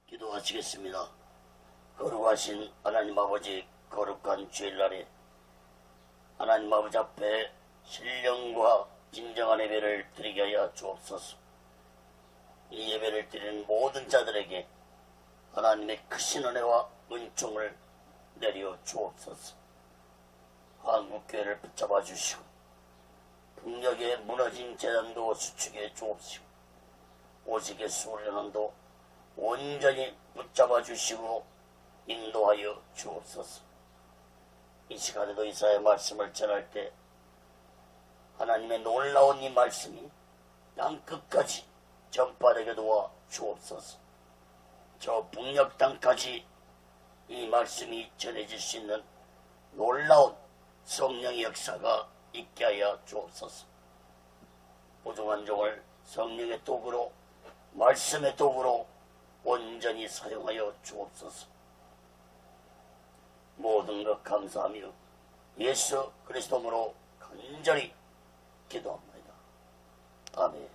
기도하시겠습니다. 거룩하신 하나님 아버지, 거룩한 주일날에 하나님 아버지 앞에 신령과 진정한 예배를 드리게 하여 주옵소서. 이 예배를 드리는 모든 자들에게 하나님의 크신 은혜와 은총을 내려 주옵소서. 한국교회를 붙잡아 주시고 북녘에 무너진 재단도 수축해 주옵시고 오직의 수련원도 온전히 붙잡아 주시고 인도하여 주옵소서. 이 시간에도 이사야의 말씀을 전할 때 하나님의 놀라운 이 말씀이 땅끝까지 전파되게 도와 주옵소서. 저 북녘 땅까지 이 말씀이 전해질 수 있는 놀라운 성령의 역사가 있게 하여 주옵소서. 부족한 종을 성령의 도구로, 말씀의 도구로 온전히 사용하여 주옵소서. 모든 것 감사하며 예수 그리스도로 간절히 기도합니다. 아멘.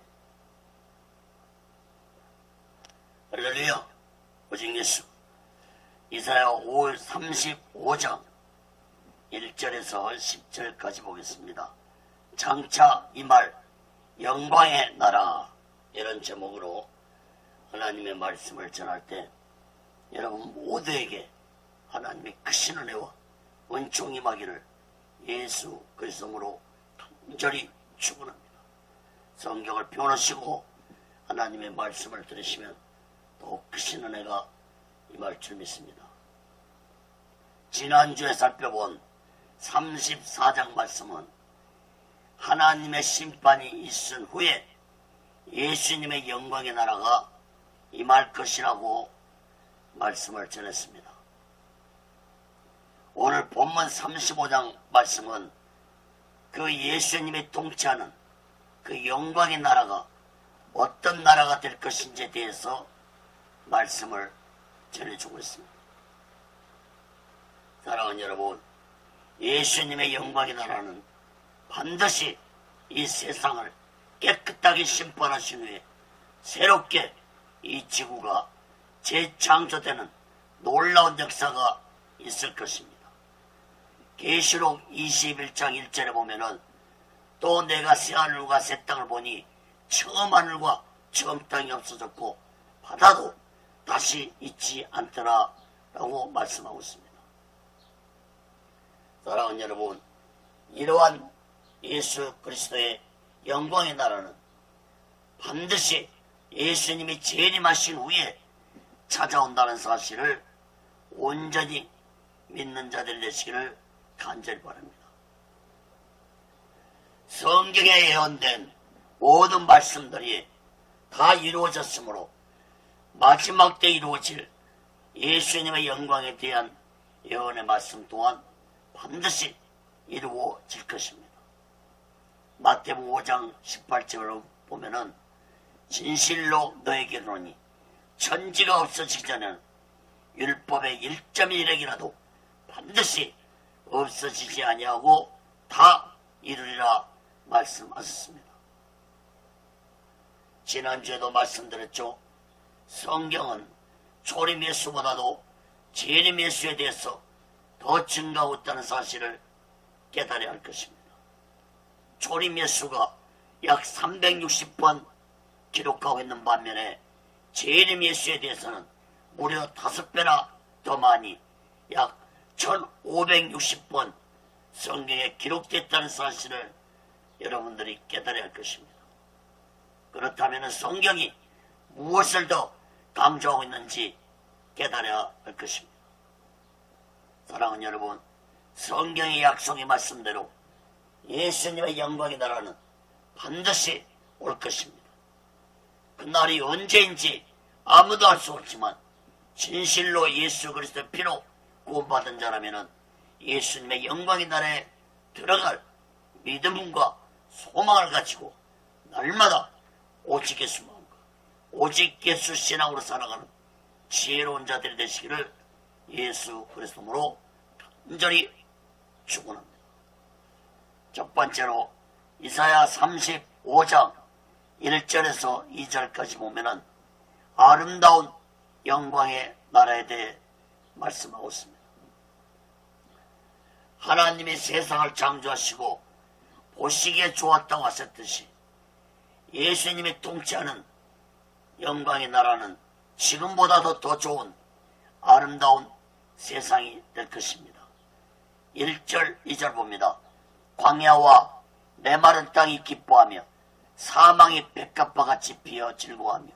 할렐루야. 오직 예수. 이사야 5월 35장 1절에서 10절까지 보겠습니다. 장차 이 말 영광의 나라, 이런 제목으로 하나님의 말씀을 전할 때 여러분 모두에게 하나님의 크신 은혜와 은총이 임하기를 예수 그리스도로 간절히 축원합니다. 성경을 펴놓으시고 하나님의 말씀을 들으시면 더욱 크신 은혜가 임할 줄 믿습니다. 지난주에 살펴본 34장 말씀은 하나님의 심판이 있은 후에 예수님의 영광의 나라가 임할 것이라고 말씀을 전했습니다. 오늘 본문 35장 말씀은 그 예수님이 통치하는 그 영광의 나라가 어떤 나라가 될 것인지에 대해서 말씀을 전해주고 있습니다. 사랑하는 여러분, 예수님의 영광의 나라는 반드시 이 세상을 깨끗하게 심판하신 후에 새롭게 이 지구가 재창조되는 놀라운 역사가 있을 것입니다. 계시록 21장 1절에 보면은 또 내가 새하늘과 새 땅을 보니 처음 하늘과 처음 땅이 없어졌고 바다도 다시 있지 않더라 라고 말씀하고 있습니다. 사랑하는 여러분, 이러한 예수 그리스도의 영광의 나라는 반드시 예수님이 재림하신 후에 찾아온다는 사실을 온전히 믿는 자들이 되시기를 간절히 바랍니다. 성경에 예언된 모든 말씀들이 다 이루어졌으므로 마지막 때 이루어질 예수님의 영광에 대한 예언의 말씀 또한 반드시 이루어질 것입니다. 마태복음 5장 18절을 보면은 진실로 너에게 이르노니 천지가 없어지기 전에는 율법의 1.1핵이라도 반드시 없어지지 아니하고 다 이루리라 말씀하셨습니다. 지난주에도 말씀드렸죠. 성경은 초림 예수보다도 재림 예수에 대해서 더 증가하고 있다는 사실을 깨달아야 할 것입니다. 초림 예수가 약 360번 기록하고 있는 반면에 재림 예수에 대해서는 무려 5배나 더 많이 약 1560번 성경에 기록됐다는 사실을 여러분들이 깨달아야 할 것입니다. 그렇다면 성경이 무엇을 더 강조하고 있는지 깨달아야 할 것입니다. 사랑하는 여러분, 성경의 약속의 말씀대로 예수님의 영광의 나라는 반드시 올 것입니다. 그날이 언제인지 아무도 알 수 없지만 진실로 예수 그리스도의 피로 구원받은 자라면 예수님의 영광의 나라에 들어갈 믿음과 소망을 가지고 날마다 오직 예수 마음과 오직 예수 신앙으로 살아가는 지혜로운 자들이 되시기를 예수 그리스도로 간절히 축원합니다. 첫 번째로 이사야 35장 1절에서 2절까지 보면은 아름다운 영광의 나라에 대해 말씀하고 있습니다. 하나님이 세상을 창조하시고 보시기에 좋았다고 하셨듯이 예수님이 통치하는 영광의 나라는 지금보다도 더 좋은 아름다운 세상이 될 것입니다. 1절 2절 봅니다. 광야와 메마른 땅이 기뻐하며 사망이 백합화 같이 피어 즐거워하며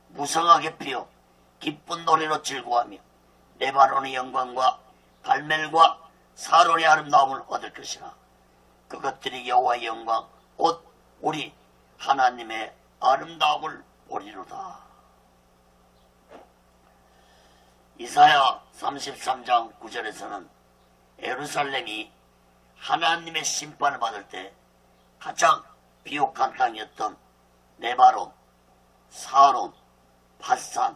무성하게 피어 기쁜 노래로 즐거워하며 레바논의 영광과 갈멜과 사론의 아름다움을 얻을 것이라. 그것들이 여호와의 영광 곧 우리 하나님의 아름다움을 보리로다. 이사야 33장 9절에서는 예루살렘이 하나님의 심판을 받을 때 가장 비옥한 땅이었던 레바논, 사론, 바산,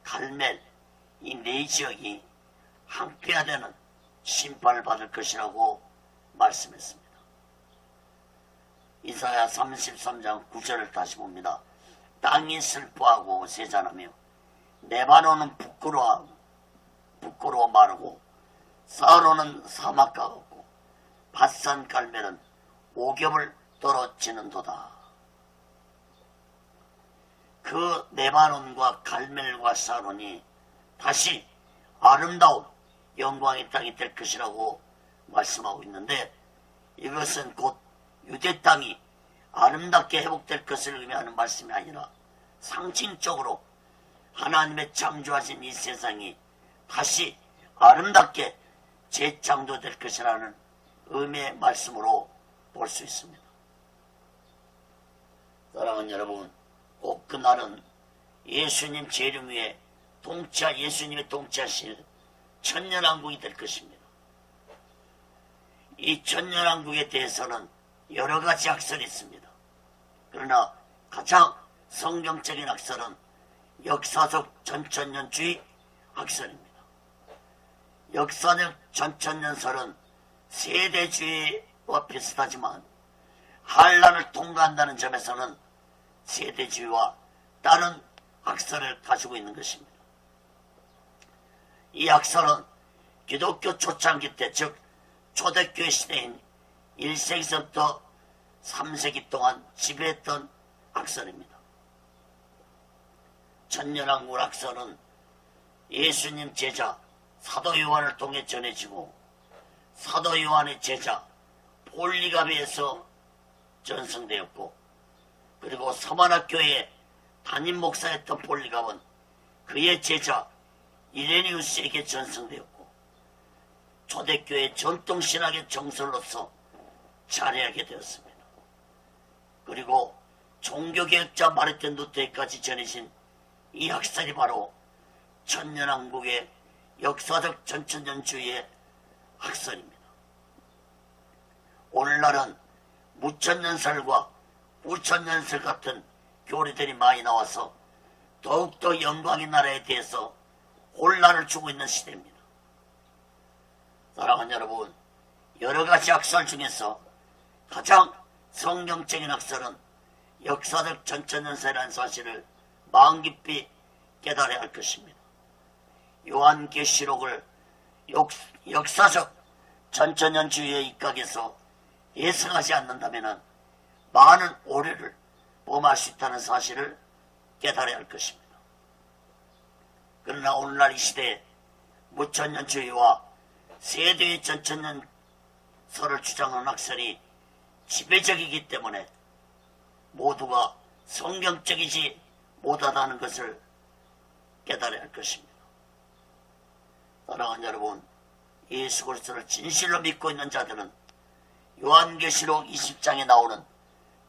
갈멜 이 네 지역이 황폐화되는 심판을 받을 것이라고 말씀했습니다. 이사야 33장 9절을 다시 봅니다. 땅이 슬퍼하고 세잔하며 레바논은 부끄러워 마르고 사론은 사막 같고 바산 갈멜은 오겹을 떨어지는도다. 그 레바논과 갈멜과 사론이 다시 아름다운 영광의 땅이 될 것이라고 말씀하고 있는데, 이것은 곧 유대 땅이 아름답게 회복될 것을 의미하는 말씀이 아니라 상징적으로 하나님의 창조하신 이 세상이 다시 아름답게 재창조될 것이라는 의미의 말씀으로 볼 수 있습니다. 사랑하는 여러분, 꼭 그날은 예수님 재림 위에 예수님의 통치하실 천년왕국이 될 것입니다. 이 천년왕국에 대해서는 여러 가지 학설이 있습니다. 그러나 가장 성경적인 학설은 역사적 전천년주의 학설입니다. 역사적 전천년설은 세대주의와 비슷하지만 한란을 통과한다는 점에서는 세대주의와 다른 학설을 가지고 있는 것입니다. 이 학설은 기독교 초창기 때, 즉 초대교회 시대인 1세기부터 3세기 동안 지배했던 학설입니다. 천년왕국 학설은 예수님 제자 사도 요한을 통해 전해지고 사도 요한의 제자 폴리갑에서 전승되었고, 그리고 서만화 교회의 담임 목사였던 폴리갑은 그의 제자 이레니우스에게 전승되었고, 초대교회 전통신학의 정설로서 자리하게 되었습니다. 그리고 종교개혁자 마르틴 루터에까지 전해진 이 학설이 바로 천년왕국의 역사적 전천년주의의 학설입니다. 오늘날은 무천년설과 우천년설 같은 교리들이 많이 나와서 더욱더 영광의 나라에 대해서 혼란을 주고 있는 시대입니다. 사랑하는 여러분, 여러가지 학설 중에서 가장 성경적인 학설은 역사적 전천년설이라는 사실을 마음 깊이 깨달아야 할 것입니다. 요한계시록을 역사적 전천년주의의 입각에서 예상하지 않는다면 많은 오류를 범할 수 있다는 사실을 깨달아야 할 것입니다. 그러나 오늘날 이 시대에 무천년주의와 세대의 전천년설을 주장하는 학설이 지배적이기 때문에 모두가 성경적이지 못하다는 것을 깨달아야 할 것입니다. 사랑하는 여러분, 예수 그리스도를 진실로 믿고 있는 자들은 요한계시록 20장에 나오는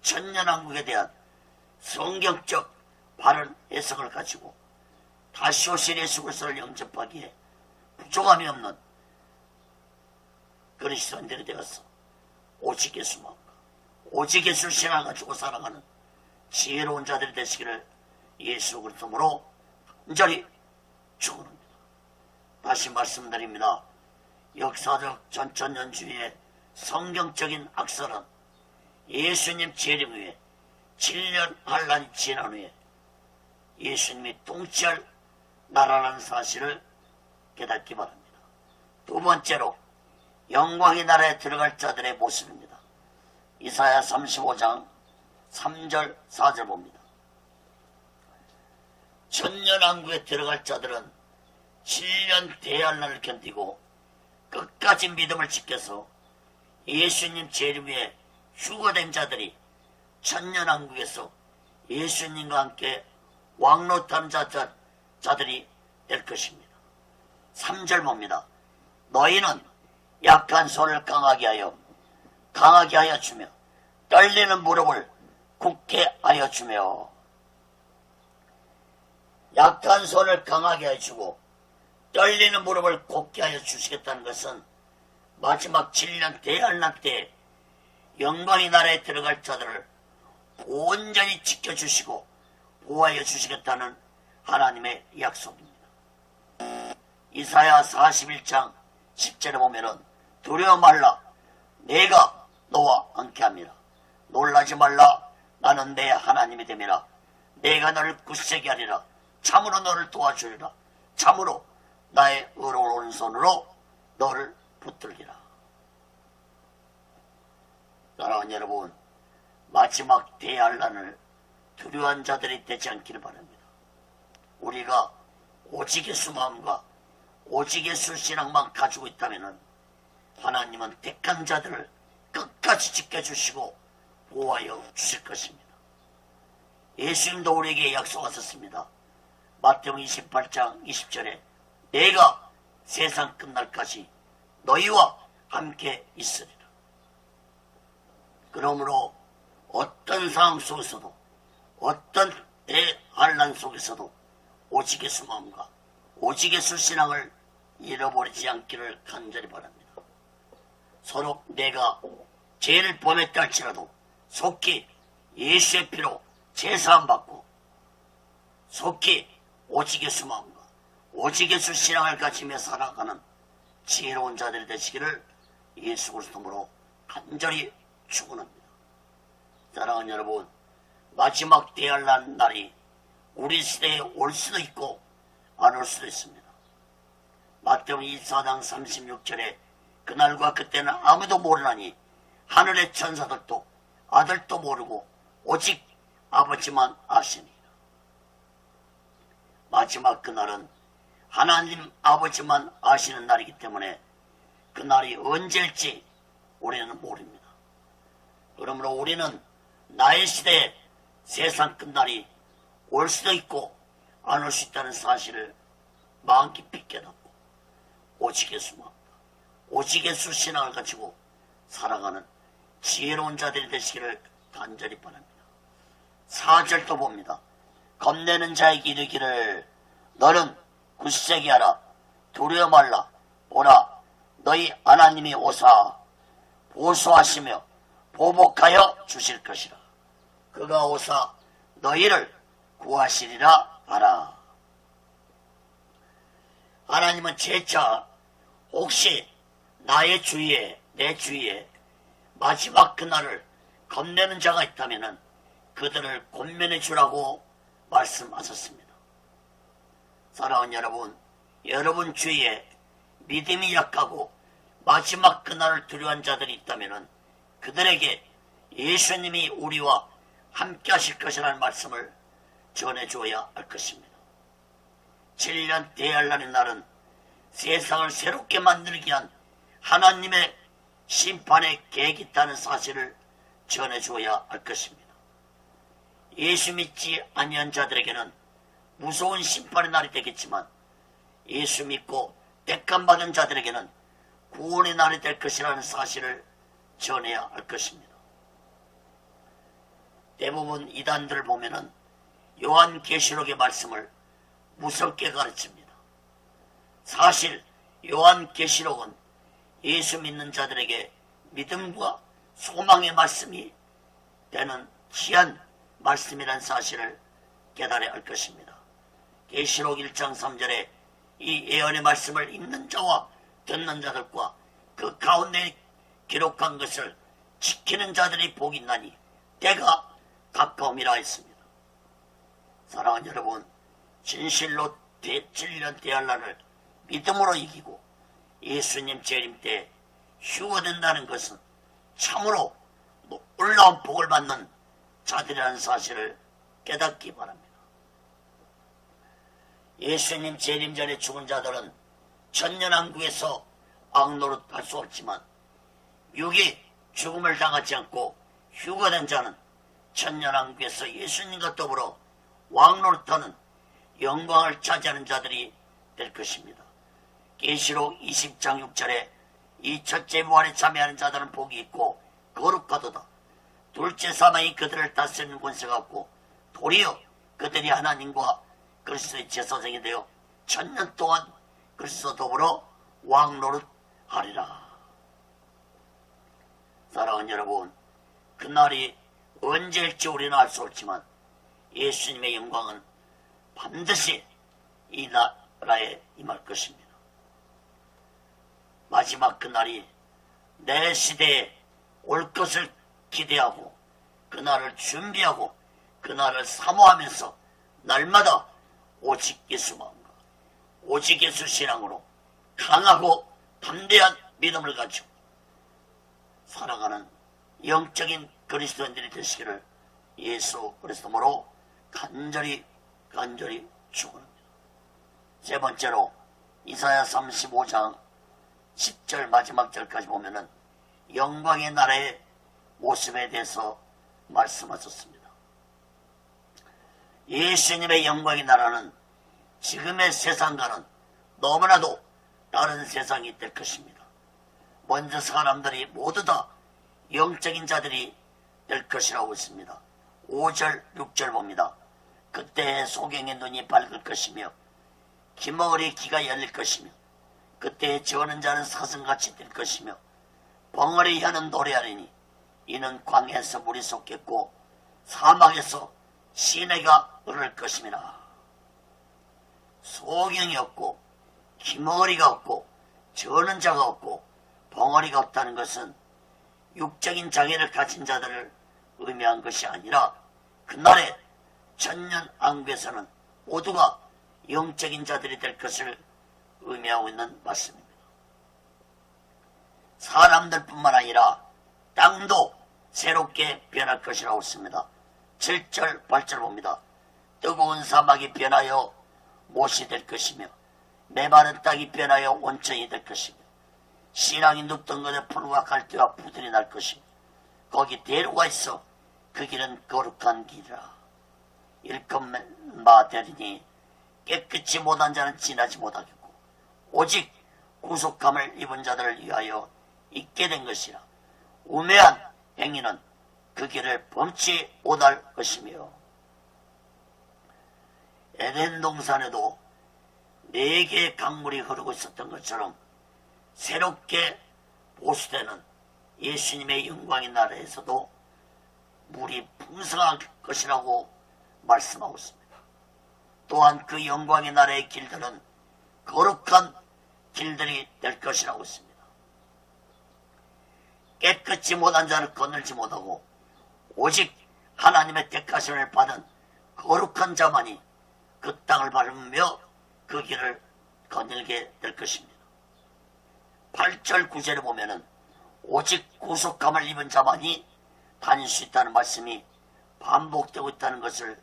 천년왕국에 대한 성경적 바른 해석을 가지고 다시 오실 예수 그리스도를 영접하기에 부족함이 없는 그리스도인들이 되어서 오직 예수만 오직 예수를 신앙을 가지고 살아가는 지혜로운 자들이 되시기를 예수 그리스도로 간절히 축원합니다. 다시 말씀드립니다. 역사적 전천년주의의 성경적인 학설은 예수님 재림 후에 7년 환란이 지난 후에 예수님이 통치할 나라라는 사실을 깨닫기 바랍니다. 두 번째로 영광의 나라에 들어갈 자들의 모습입니다. 이사야 35장 3절 4절 봅니다. 천년왕국에 들어갈 자들은 7년 대환란을 견디고 끝까지 믿음을 지켜서 예수님 재림 위에 휴거된 자들이 천년왕국에서 예수님과 함께 왕노타는 자들이 될 것입니다. 3절 봅니다. 너희는 약한 손을 강하게 하여 주며 떨리는 무릎을 굳게 하여 주며. 약한 손을 강하게 해주고 떨리는 무릎을 굳게 하여 주시겠다는 것은 마지막 7년 대환란 때 영광의 나라에 들어갈 자들을 온전히 지켜주시고 보호하여 주시겠다는 하나님의 약속입니다. 이사야 41장 10절에 보면은 두려워 말라 내가 너와 함께함이라. 놀라지 말라 나는 내 하나님이 됨이라. 내가 너를 굳세게 하리라. 참으로 너를 도와주리라. 참으로 나의 의로운 오른손으로 너를 붙들리라. 사랑하는 여러분, 마지막 대환란을 두려워한 자들이 되지 않기를 바랍니다. 우리가 오직 예수 마음과 오직 예수 신앙만 가지고 있다면 하나님은 택한 자들을 끝까지 지켜주시고 보호하여 주실 것입니다. 예수님도 우리에게 약속하셨습니다. 마태복음 28장 20절에 내가 세상 끝날까지 너희와 함께 있으리라. 그러므로 어떤 상황 속에서도 어떤 대환란 속에서도 오직 예수 마음과 오직 예수 신앙을 잃어버리지 않기를 간절히 바랍니다. 서로 내가 죄를 범했다 할지라도 속히 예수의 피로 제사함 받고 속히 오직 예수 마음과 오직 예수 신앙을 가지며 살아가는 지혜로운 자들이 되시기를 예수 그리스도로 간절히 축원합니다. 사랑하는 여러분, 마지막 대환란 날이 우리 시대에 올 수도 있고 안 올 수도 있습니다. 마태복음 24장 36절에 그날과 그때는 아무도 모르나니 하늘의 천사들도 아들도 모르고 오직 아버지만 아시니라. 마지막 그날은 하나님 아버지만 아시는 날이기 때문에 그날이 언제일지 우리는 모릅니다. 그러므로 우리는 나의 시대에 세상 끝날이 올 수도 있고 안 올 수 있다는 사실을 마음 깊이 깨닫고 오직 예수만 오직 예수 신앙을 가지고 살아가는 지혜로운 자들이 되시기를 간절히 바랍니다. 4절도 봅니다. 겁내는 자에게 이르기를 너는 굳세게 하라. 두려워 말라. 보라 너희 하나님이 오사 보수하시며 보복하여 주실 것이라. 그가 오사 너희를 구하시리라 하라. 하나님은 재차 혹시 나의 주위에 내 주위에 마지막 그날을 겁내는 자가 있다면 그들을 권면해 주라고 말씀하셨습니다. 사랑하는 여러분, 여러분 주위에 믿음이 약하고 마지막 그날을 두려워한 자들이 있다면 그들에게 예수님이 우리와 함께 하실 것이라는 말씀을 전해줘야 할 것입니다. 7년 대환란의 날은 세상을 새롭게 만들기 위한 하나님의 심판의 계획이 있다는 사실을 전해줘야 할 것입니다. 예수 믿지 아니한 자들에게는 무서운 심판의 날이 되겠지만 예수 믿고 택함받은 자들에게는 구원의 날이 될 것이라는 사실을 전해야 할 것입니다. 대부분 이단들을 보면은 요한계시록의 말씀을 무섭게 가르칩니다. 사실 요한계시록은 예수 믿는 자들에게 믿음과 소망의 말씀이 되는 귀한 말씀이라는 사실을 깨달아야 할 것입니다. 계시록 1장 3절에 이 예언의 말씀을 읽는 자와 듣는 자들과 그 가운데 기록한 것을 지키는 자들이 복이 있나니 때가 가까움이라 했습니다. 사랑하는 여러분, 진실로 7년 대할날을 믿음으로 이기고 예수님 재림 때 휴거된다는 것은 참으로 놀라운 복을 받는 자들이라는 사실을 깨닫기 바랍니다. 예수님 재림 전에 죽은 자들은 천년왕국에서 악노릇할 수 없지만 육이 죽음을 당하지 않고 휴거된 자는 천년왕국에서 예수님과 더불어 왕노릇하는 영광을 차지하는 자들이 될 것입니다. 계시록 20장 6절에 이 첫째 부활에 참여하는 자들은 복이 있고 거룩하도다. 둘째 사망이 그들을 다스리는 권세가 없고 도리어 그들이 하나님과 그리스도의 제사장이 되어 천년 동안 그리스도 더불어 왕노릇하리라. 사랑하는 여러분, 그날이 언제일지 우리는 알 수 없지만 예수님의 영광은 반드시 이 나라에 임할 것입니다. 마지막 그날이 내 시대에 올 것을 기대하고 그날을 준비하고 그날을 사모하면서 날마다 오직 예수 마음과 오직 예수 신앙으로 강하고 담대한 믿음을 가지고 살아가는 영적인 그리스도인들이 되시기를 예수 그리스도로 간절히 축원합니다. 세 번째로 이사야 35장 10절 마지막 절까지 보면은 영광의 나라의 모습에 대해서 말씀하셨습니다. 예수님의 영광의 나라는 지금의 세상과는 너무나도 다른 세상이 될 것입니다. 먼저 사람들이 모두 다 영적인 자들이 될 것이라고 했습니다. 5절 6절 봅니다. 그때 소경의 눈이 밝을 것이며 기머리 귀가 열릴 것이며 그때 저는 자는 사슴같이 될 것이며 벙어리 혀는 노래하리니 이는 광야에서 물이 솟겠고 사막에서 시내가 흐를 것임이라. 소경이 없고 기머리가 없고 저는 자가 없고 벙어리가 없다는 것은 육적인 장애를 가진 자들을 의미한 것이 아니라 그날의 천년왕국에서는 모두가 영적인 자들이 될 것을 의미하고 있는 말씀입니다. 사람들뿐만 아니라 땅도 새롭게 변할 것이라고 했습니다. 7절 8절 봅니다. 뜨거운 사막이 변하여 못이 될 것이며 메마른 땅이 변하여 온천이 될 것이며 신앙이 눕던 곳에 풀과 갈대와 부들이 날 것이며 거기 대로가 있어 그 길은 거룩한 길이라. 일것마 되리니 깨끗이 못한 자는 지나지 못하겠고 오직 구속함을 입은 자들을 위하여 있게 된 것이라. 우매한 행위는 그 길을 범치 못할 것이며 에덴 동산에도 4개의 강물이 흐르고 있었던 것처럼 새롭게 보수되는 예수님의 영광의 나라에서도 물이 풍성할 것이라고 말씀하고 있습니다. 또한 그 영광의 나라의 길들은 거룩한 길들이 될 것이라고 했습니다. 깨끗이 못한 자를 거늘지 못하고 오직 하나님의 택하심을 받은 거룩한 자만이 그 땅을 밟으며 그 길을 거닐게 될 것입니다. 8절 9절에 보면은 오직 구속함을 입은 자만이 다닐 수 있다는 말씀이 반복되고 있다는 것을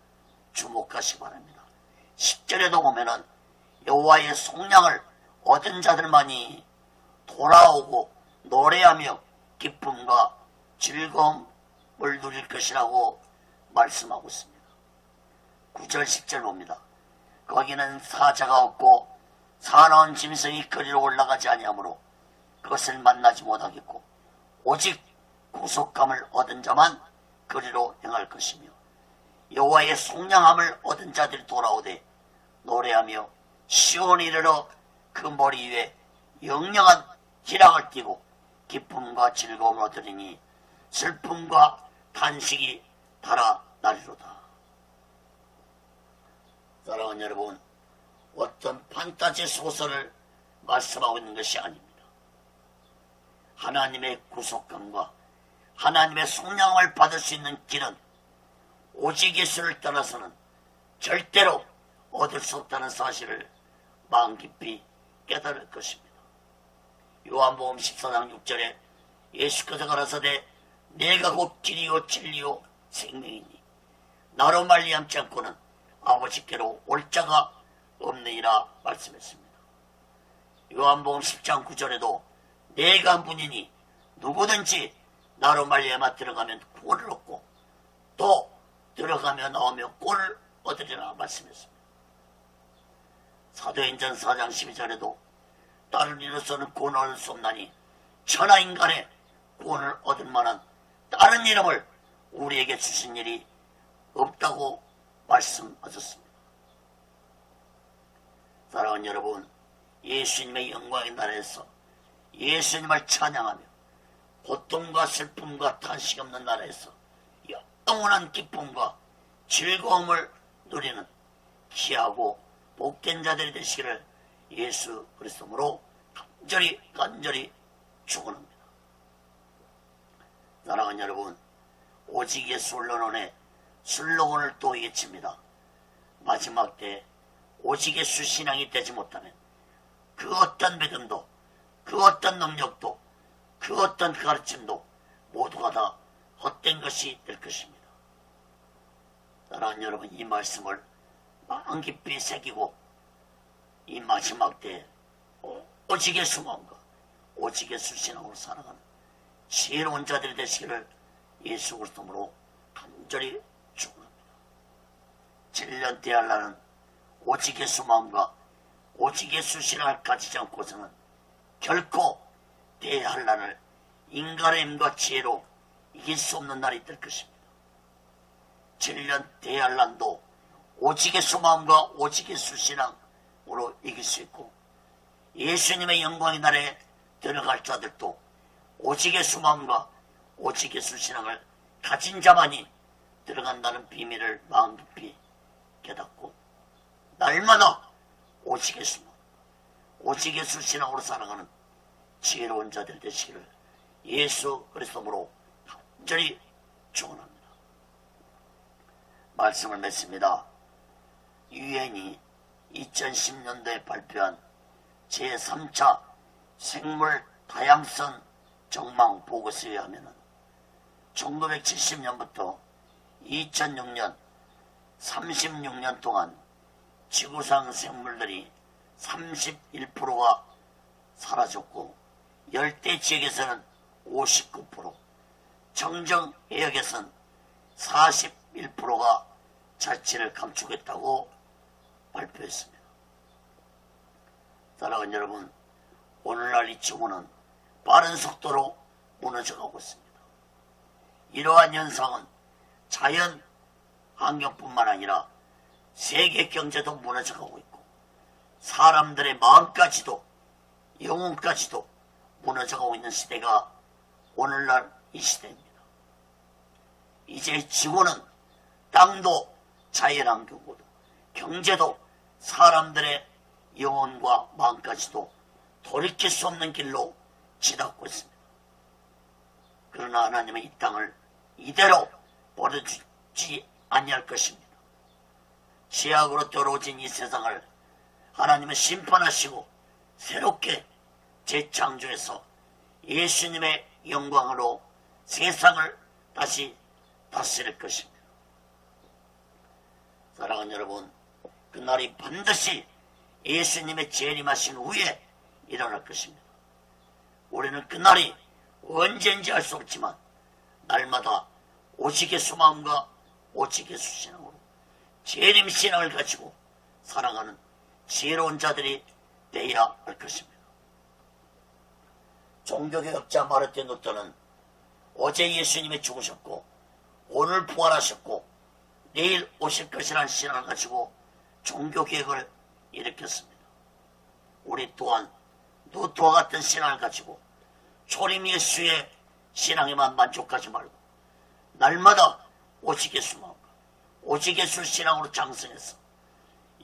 주목하시기 바랍니다. 10절에도 보면은 여호와의 속량을 얻은 자들만이 돌아오고 노래하며 기쁨과 즐거움을 누릴 것이라고 말씀하고 있습니다. 9절 10절 봅니다. 거기는 사자가 없고 사나운 짐승이 거리로 올라가지 아니하므로 그것을 만나지 못하겠고 오직 구속함을 얻은 자만 거리로 행할 것이며 여호와의 속량함을 얻은 자들이 돌아오되 노래하며 시온에 이르러 그 머리 위에 영영한 희락을 띠고 기쁨과 즐거움을 얻으리니 슬픔과 탄식이 달아나리로다. 사랑하는 여러분, 어떤 판타지 소설을 말씀하고 있는 것이 아닙니다. 하나님의 구속감과 하나님의 속량을 받을 수 있는 길은 오직 예수를 떠나서는 절대로 얻을 수 없다는 사실을 마음 깊이 깨달을 것입니다. 요한복음 14장 6절에 예수께서 가라사대 내가 곧 길이요 진리요 생명이니 나로 말미암지 않고는 아버지께로 올 자가 없느니라 말씀했습니다. 요한복음 10장 9절에도 내가 문이니 누구든지 나로 말미암아 들어가면 구원을 얻고 또 들어가며 나오며 꼴을 얻으리라 말씀했습니다. 사도행전 4장 12절에도 다른 이로서는 구원을 얻을 수 없나니 천하인간의 구원을 얻을 만한 다른 이름을 우리에게 주신 일이 없다고 말씀하셨습니다. 사랑하는 여러분, 예수님의 영광의 나라에서 예수님을 찬양하며 고통과 슬픔과 탄식이 없는 나라에서 영원한 기쁨과 즐거움을 누리는 귀하고 복된 자들이 되시기를 예수 그리스도로 간절히 축원합니다. 사랑하는 여러분, 오직 예수 언론원의 슬로건을 또 외칩니다. 마지막 때 오직 예수 신앙이 되지 못하면 그 어떤 믿음도 그 어떤 능력도 그 어떤 가르침도 모두가 다 헛된 것이 될 것입니다. 사랑하는 여러분, 이 말씀을 마음 깊이 새기고 이 마지막 때에 오직 예수 마음과 오직 예수 신앙으로 살아가는 지혜로운 자들이 되시기를 예수 그리스도로 간절히 축원합니다. 7년 대할라는 오직 예수 마음과 오직 예수 신앙을 가지지 않고서는 결코 대할란을 인간의 힘과 지혜로 이길 수 없는 날이 될 것입니다. 7년 대할란도 오직 예수 마음과 오직 예수 신앙으로 이길 수 있고 예수님의 영광의 날에 들어갈 자들도 오직 예수 마음과 오직 예수 신앙을 가진 자만이 들어간다는 비밀을 마음 깊이 깨닫고 날마다 오직 예수 마음, 오직 예수 신앙으로 살아가는 지혜로운 자들 되시기를 예수 그리스도로 간절히 축원합니다. 말씀을 맺습니다. 유엔이 2010년도에 발표한 제3차 생물 다양성 전망 보고서에 의하면 1970년부터 2006년 36년 동안 지구상 생물들이 31%가 사라졌고 열대 지역에서는 59%, 청정 해역에서는 41%가 자취를 감추겠다고 발표했습니다. 사랑하는 여러분, 오늘날 이 지구는 빠른 속도로 무너져가고 있습니다. 이러한 현상은 자연 환경뿐만 아니라 세계 경제도 무너져가고 있고 사람들의 마음까지도 영혼까지도 무너져가고 있는 시대가 오늘날 이 시대입니다. 이제 지구는 땅도 자연환경도 경제도 사람들의 영혼과 마음까지도 돌이킬 수 없는 길로 치닫고 있습니다. 그러나 하나님은 이 땅을 이대로 버려주지 아니할 것입니다. 죄악으로 더러워진 이 세상을 하나님은 심판하시고 새롭게 재창조해서 예수님의 영광으로 세상을 다시 다스릴 것입니다. 사랑하는 여러분, 그날이 반드시 예수님의 재림하신 후에 일어날 것입니다. 우리는 그날이 언제인지 알 수 없지만 날마다 오직 예수 마음과 오직 예수 신앙으로 재림 신앙을 가지고 살아가는 지혜로운 자들이 되어야 할 것입니다. 종교개혁자 마르틴 루터는 어제 예수님이 죽으셨고 오늘 부활하셨고 내일 오실 것이라는 신앙을 가지고 종교개혁을 일으켰습니다. 우리 또한 루터와 같은 신앙을 가지고 초림 예수의 신앙에만 만족하지 말고 날마다 오직 예수 마음과 오직 예수 신앙으로 장성해서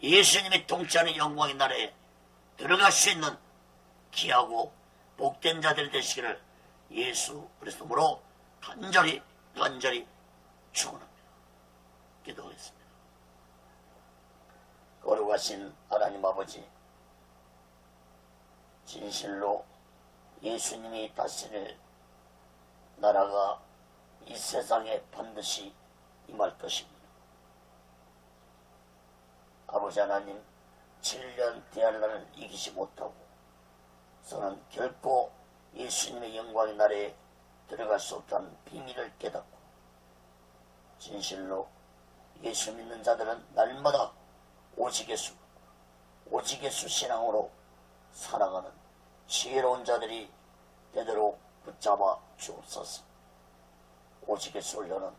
예수님이 통치하는 영광의 나라에 들어갈 수 있는 귀하고 복된 자들이 되시기를 예수 그리스도로 간절히 축원합니다. 기도하겠습니다. 거룩하신 하나님 아버지, 진실로 예수님이 다스릴 나라가 이 세상에 반드시 임할 것입니다. 아버지 하나님, 7년 대환란을 이기지 못하고 저는 결코 예수님의 영광의 나라에 들어갈 수 없다는 비밀을 깨닫고 진실로 예수 믿는 자들은 날마다 오직 예수 신앙으로 살아가는 지혜로운 자들이 되도록 붙잡아 주옵소서. 오직 예수를 여는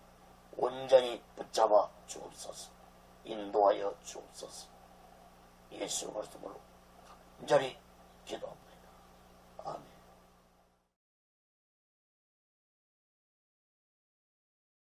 온전히 붙잡아 주옵소서. 인도하여 주옵소서. 예수 그리스도로 간절히 기도합니다. 아멘.